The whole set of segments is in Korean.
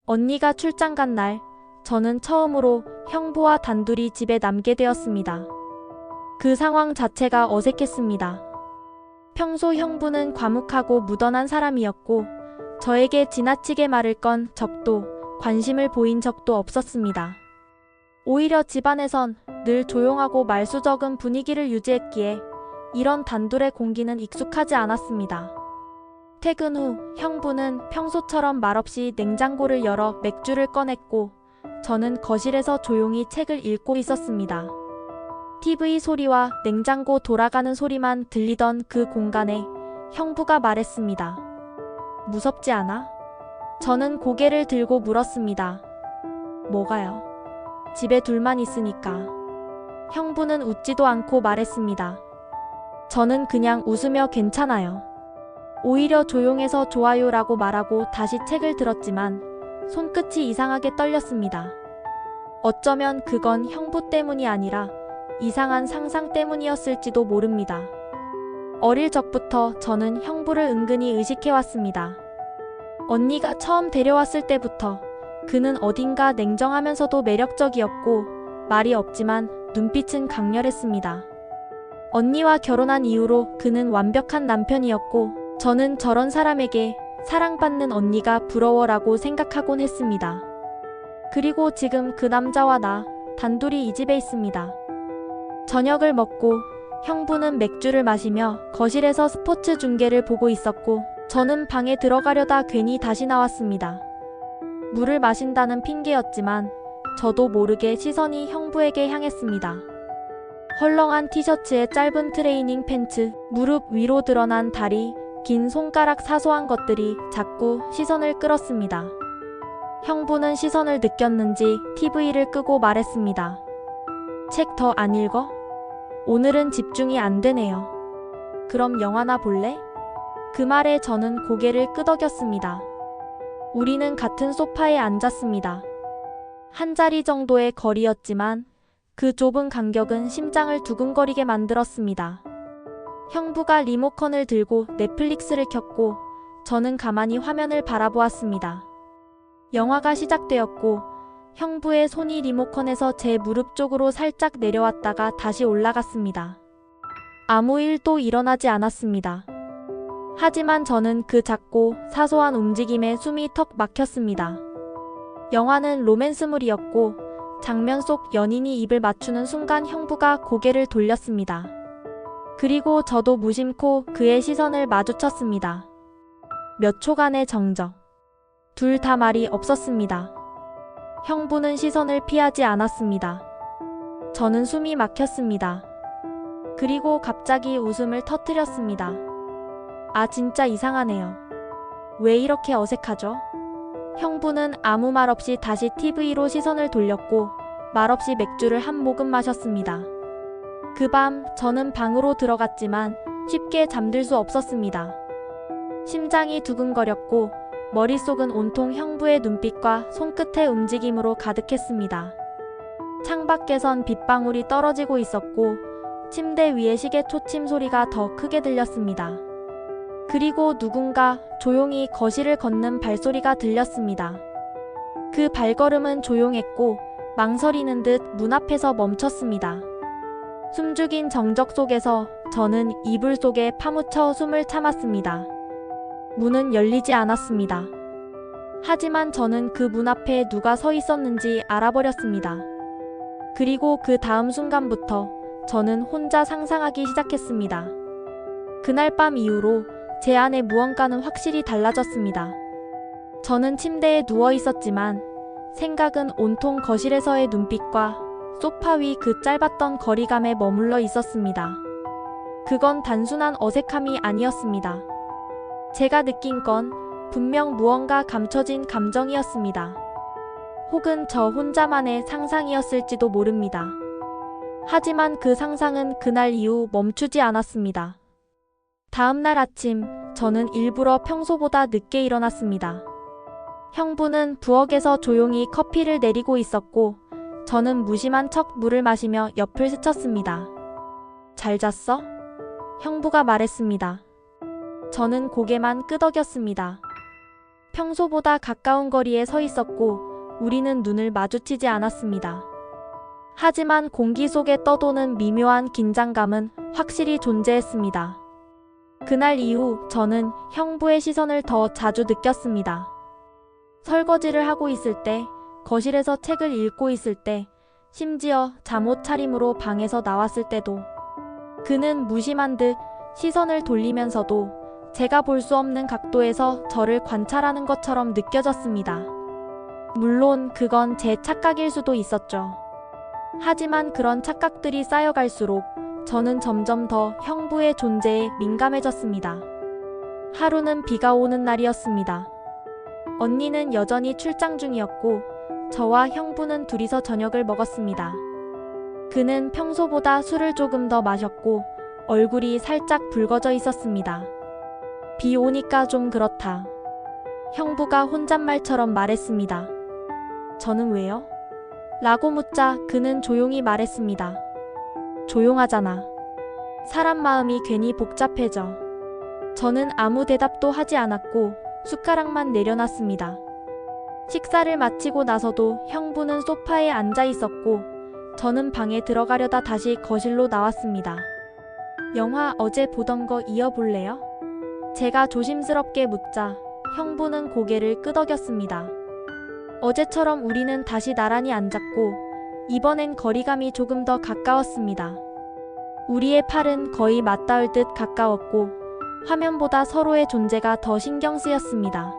언니가 출장 간 날, 저는 처음으로 형부와 단둘이 집에 남게 되었습니다. 그 상황 자체가 어색했습니다. 평소 형부는 과묵하고 무던한 사람이었고, 저에게 지나치게 말을 건 적도, 관심을 보인 적도 없었습니다. 오히려 집안에선 늘 조용하고 말수 적은 분위기를 유지했기에 이런 단둘의 공기는 익숙하지 않았습니다. 퇴근 후 형부는 평소처럼 말없이 냉장고를 열어 맥주를 꺼냈고, 저는 거실에서 조용히 책을 읽고 있었습니다. TV 소리와 냉장고 돌아가는 소리만 들리던 그 공간에 형부가 말했습니다. 무섭지 않아? 저는 고개를 들고 물었습니다. 뭐가요? 집에 둘만 있으니까. 형부는 웃지도 않고 말했습니다. 저는 그냥 웃으며 괜찮아요. 오히려 조용해서 좋아요라고 말하고 다시 책을 들었지만 손끝이 이상하게 떨렸습니다. 어쩌면 그건 형부 때문이 아니라 이상한 상상 때문이었을지도 모릅니다. 어릴 적부터 저는 형부를 은근히 의식해왔습니다. 언니가 처음 데려왔을 때부터 그는 어딘가 냉정하면서도 매력적이었고 말이 없지만 눈빛은 강렬했습니다. 언니와 결혼한 이후로 그는 완벽한 남편이었고 저는 저런 사람에게 사랑받는 언니가 부러워라고 생각하곤 했습니다. 그리고 지금 그 남자와 나 단둘이 이 집에 있습니다. 저녁을 먹고 형부는 맥주를 마시며 거실에서 스포츠 중계를 보고 있었고 저는 방에 들어가려다 괜히 다시 나왔습니다. 물을 마신다는 핑계였지만 저도 모르게 시선이 형부에게 향했습니다. 헐렁한 티셔츠에 짧은 트레이닝 팬츠, 무릎 위로 드러난 다리, 긴 손가락 사소한 것들이 자꾸 시선을 끌었습니다. 형부는 시선을 느꼈는지 TV를 끄고 말했습니다. 책 더 안 읽어? 오늘은 집중이 안 되네요. 그럼 영화나 볼래? 그 말에 저는 고개를 끄덕였습니다. 우리는 같은 소파에 앉았습니다. 한 자리 정도의 거리였지만 그 좁은 간격은 심장을 두근거리게 만들었습니다. 형부가 리모컨을 들고 넷플릭스를 켰고 저는 가만히 화면을 바라보았습니다. 영화가 시작되었고 형부의 손이 리모컨에서 제 무릎 쪽으로 살짝 내려왔다가 다시 올라갔습니다. 아무 일도 일어나지 않았습니다. 하지만 저는 그 작고 사소한 움직임에 숨이 턱 막혔습니다. 영화는 로맨스물이었고 장면 속 연인이 입을 맞추는 순간 형부가 고개를 돌렸습니다. 그리고 저도 무심코 그의 시선을 마주쳤습니다. 몇 초간의 정적. 둘 다 말이 없었습니다. 형부는 시선을 피하지 않았습니다. 저는 숨이 막혔습니다. 그리고 갑자기 웃음을 터뜨렸습니다. 아, 진짜 이상하네요. 왜 이렇게 어색하죠? 형부는 아무 말 없이 다시 TV로 시선을 돌렸고 말없이 맥주를 한 모금 마셨습니다. 그 밤 저는 방으로 들어갔지만 쉽게 잠들 수 없었습니다. 심장이 두근거렸고 머릿속은 온통 형부의 눈빛과 손끝의 움직임으로 가득했습니다. 창밖에선 빗방울이 떨어지고 있었고 침대 위의 시계 초침 소리가 더 크게 들렸습니다. 그리고 누군가 조용히 거실을 걷는 발소리가 들렸습니다. 그 발걸음은 조용했고 망설이는 듯 문 앞에서 멈췄습니다. 숨죽인 정적 속에서 저는 이불 속에 파묻혀 숨을 참았습니다. 문은 열리지 않았습니다. 하지만 저는 그 문 앞에 누가 서 있었는지 알아버렸습니다. 그리고 그 다음 순간부터 저는 혼자 상상하기 시작했습니다. 그날 밤 이후로 제 안의 무언가는 확실히 달라졌습니다. 저는 침대에 누워 있었지만 생각은 온통 거실에서의 눈빛과 소파 위 그 짧았던 거리감에 머물러 있었습니다. 그건 단순한 어색함이 아니었습니다. 제가 느낀 건 분명 무언가 감춰진 감정이었습니다. 혹은 저 혼자만의 상상이었을지도 모릅니다. 하지만 그 상상은 그날 이후 멈추지 않았습니다. 다음 날 아침, 저는 일부러 평소보다 늦게 일어났습니다. 형부는 부엌에서 조용히 커피를 내리고 있었고 저는 무심한 척 물을 마시며 옆을 스쳤습니다. 잘 잤어? 형부가 말했습니다. 저는 고개만 끄덕였습니다. 평소보다 가까운 거리에 서 있었고 우리는 눈을 마주치지 않았습니다. 하지만 공기 속에 떠도는 미묘한 긴장감은 확실히 존재했습니다. 그날 이후 저는 형부의 시선을 더 자주 느꼈습니다. 설거지를 하고 있을 때, 거실에서 책을 읽고 있을 때, 심지어 잠옷 차림으로 방에서 나왔을 때도 그는 무심한 듯 시선을 돌리면서도 제가 볼 수 없는 각도에서 저를 관찰하는 것처럼 느껴졌습니다. 물론 그건 제 착각일 수도 있었죠. 하지만 그런 착각들이 쌓여갈수록 저는 점점 더 형부의 존재에 민감해졌습니다. 하루는 비가 오는 날이었습니다. 언니는 여전히 출장 중이었고 저와 형부는 둘이서 저녁을 먹었습니다. 그는 평소보다 술을 조금 더 마셨고 얼굴이 살짝 붉어져 있었습니다. 비 오니까 좀 그렇다. 형부가 혼잣말처럼 말했습니다. 저는 왜요? 라고 묻자 그는 조용히 말했습니다. 조용하잖아. 사람 마음이 괜히 복잡해져. 저는 아무 대답도 하지 않았고 숟가락만 내려놨습니다. 식사를 마치고 나서도 형부는 소파에 앉아 있었고 저는 방에 들어가려다 다시 거실로 나왔습니다. 영화 어제 보던 거 이어볼래요? 제가 조심스럽게 묻자 형부는 고개를 끄덕였습니다. 어제처럼 우리는 다시 나란히 앉았고 이번엔 거리감이 조금 더 가까웠습니다. 우리의 팔은 거의 맞닿을 듯 가까웠고 화면보다 서로의 존재가 더 신경 쓰였습니다.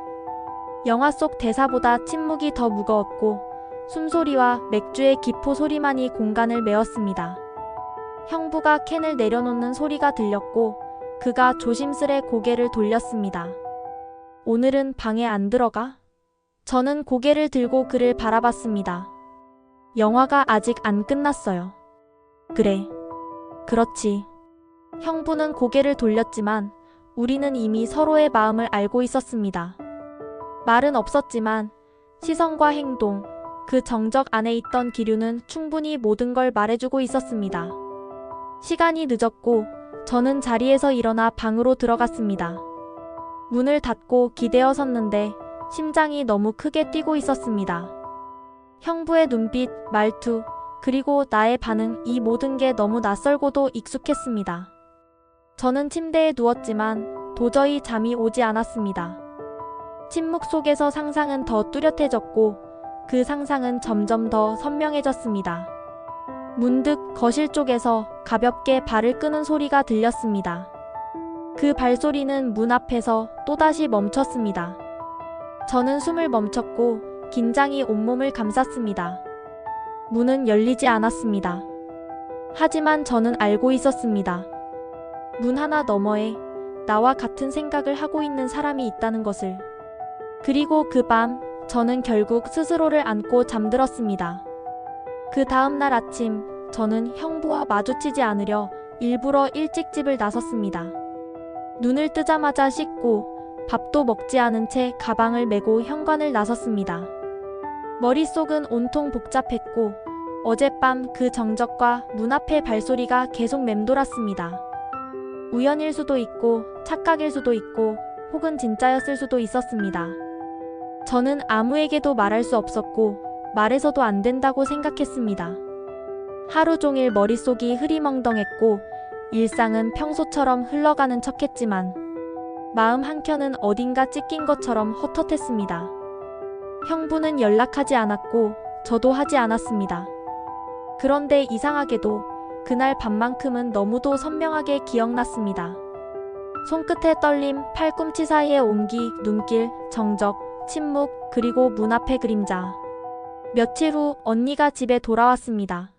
영화 속 대사보다 침묵이 더 무거웠고 숨소리와 맥주의 기포 소리만이 공간을 메웠습니다. 형부가 캔을 내려놓는 소리가 들렸고 그가 조심스레 고개를 돌렸습니다. 오늘은 방에 안 들어가? 저는 고개를 들고 그를 바라봤습니다. 영화가 아직 안 끝났어요. 그래. 그렇지. 형부는 고개를 돌렸지만 우리는 이미 서로의 마음을 알고 있었습니다. 말은 없었지만 시선과 행동, 그 정적 안에 있던 기류는 충분히 모든 걸 말해주고 있었습니다. 시간이 늦었고 저는 자리에서 일어나 방으로 들어갔습니다. 문을 닫고 기대어 섰는데 심장이 너무 크게 뛰고 있었습니다. 형부의 눈빛, 말투, 그리고 나의 반응, 이 모든 게 너무 낯설고도 익숙했습니다. 저는 침대에 누웠지만 도저히 잠이 오지 않았습니다. 침묵 속에서 상상은 더 뚜렷해졌고 그 상상은 점점 더 선명해졌습니다. 문득 거실 쪽에서 가볍게 발을 끄는 소리가 들렸습니다. 그 발소리는 문 앞에서 또다시 멈췄습니다. 저는 숨을 멈췄고 긴장이 온몸을 감쌌습니다. 문은 열리지 않았습니다. 하지만 저는 알고 있었습니다. 문 하나 너머에 나와 같은 생각을 하고 있는 사람이 있다는 것을. 그리고 그 밤 저는 결국 스스로를 안고 잠들었습니다. 그 다음 날 아침 저는 형부와 마주치지 않으려 일부러 일찍 집을 나섰습니다. 눈을 뜨자마자 씻고 밥도 먹지 않은 채 가방을 메고 현관을 나섰습니다. 머릿속은 온통 복잡했고 어젯밤 그 정적과 문 앞의 발소리가 계속 맴돌았습니다. 우연일 수도 있고 착각일 수도 있고 혹은 진짜였을 수도 있었습니다. 저는 아무에게도 말할 수 없었고 말해서도 안 된다고 생각했습니다. 하루 종일 머릿속이 흐리멍덩했고 일상은 평소처럼 흘러가는 척했지만 마음 한켠은 어딘가 찢긴 것처럼 헛헛했습니다. 형부는 연락하지 않았고 저도 하지 않았습니다. 그런데 이상하게도 그날 밤만큼은 너무도 선명하게 기억났습니다. 손끝의 떨림, 팔꿈치 사이의 온기, 눈길, 정적, 침묵, 그리고 문 앞의 그림자. 며칠 후 언니가 집에 돌아왔습니다.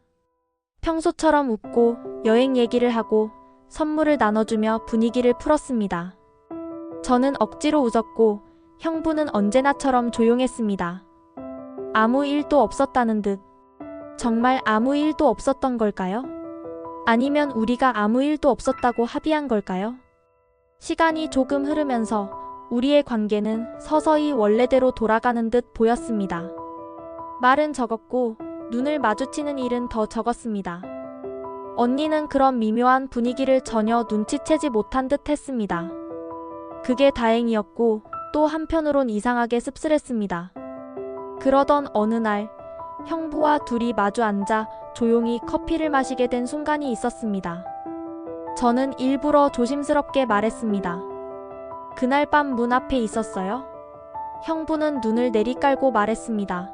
평소처럼 웃고 여행 얘기를 하고 선물을 나눠주며 분위기를 풀었습니다. 저는 억지로 웃었고 형부는 언제나처럼 조용했습니다. 아무 일도 없었다는 듯. 정말 아무 일도 없었던 걸까요? 아니면 우리가 아무 일도 없었다고 합의한 걸까요? 시간이 조금 흐르면서 우리의 관계는 서서히 원래대로 돌아가는 듯 보였습니다. 말은 적었고 눈을 마주치는 일은 더 적었습니다. 언니는 그런 미묘한 분위기를 전혀 눈치채지 못한 듯 했습니다. 그게 다행이었고 또 한편으론 이상하게 씁쓸했습니다. 그러던 어느 날 형부와 둘이 마주 앉아 조용히 커피를 마시게 된 순간이 있었습니다. 저는 일부러 조심스럽게 말했습니다. 그날 밤 문 앞에 있었어요? 형부는 눈을 내리깔고 말했습니다.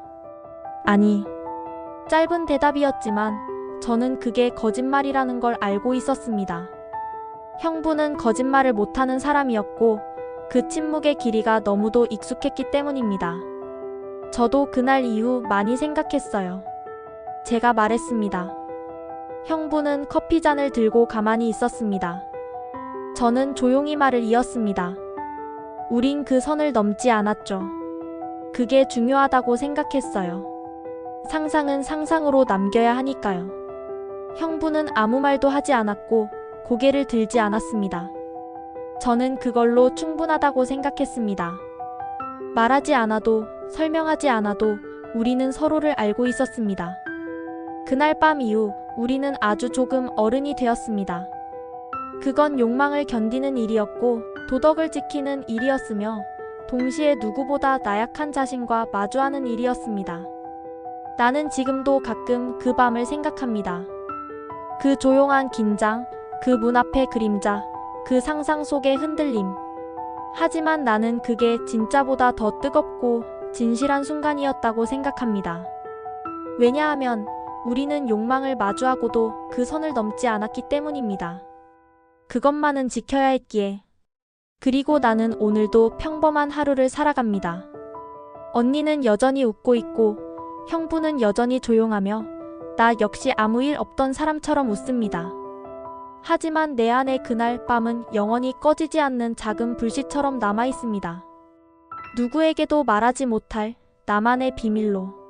아니. 짧은 대답이었지만 저는 그게 거짓말이라는 걸 알고 있었습니다. 형부는 거짓말을 못하는 사람이었고 그 침묵의 길이가 너무도 익숙했기 때문입니다. 저도 그날 이후 많이 생각했어요. 제가 말했습니다. 형부는 커피잔을 들고 가만히 있었습니다. 저는 조용히 말을 이었습니다. 우린 그 선을 넘지 않았죠. 그게 중요하다고 생각했어요. 상상은 상상으로 남겨야 하니까요. 형부는 아무 말도 하지 않았고 고개를 들지 않았습니다. 저는 그걸로 충분하다고 생각했습니다. 말하지 않아도 설명하지 않아도 우리는 서로를 알고 있었습니다. 그날 밤 이후 우리는 아주 조금 어른이 되었습니다. 그건 욕망을 견디는 일이었고 도덕을 지키는 일이었으며 동시에 누구보다 나약한 자신과 마주하는 일이었습니다. 나는 지금도 가끔 그 밤을 생각합니다. 그 조용한 긴장, 그 문 앞의 그림자, 그 상상 속의 흔들림. 하지만 나는 그게 진짜보다 더 뜨겁고 진실한 순간이었다고 생각합니다. 왜냐하면 우리는 욕망을 마주하고도 그 선을 넘지 않았기 때문입니다. 그것만은 지켜야 했기에. 그리고 나는 오늘도 평범한 하루를 살아갑니다. 언니는 여전히 웃고 있고 형부는 여전히 조용하며 나 역시 아무 일 없던 사람처럼 웃습니다. 하지만 내 안에 그날 밤은 영원히 꺼지지 않는 작은 불씨처럼 남아 있습니다. 누구에게도 말하지 못할 나만의 비밀로.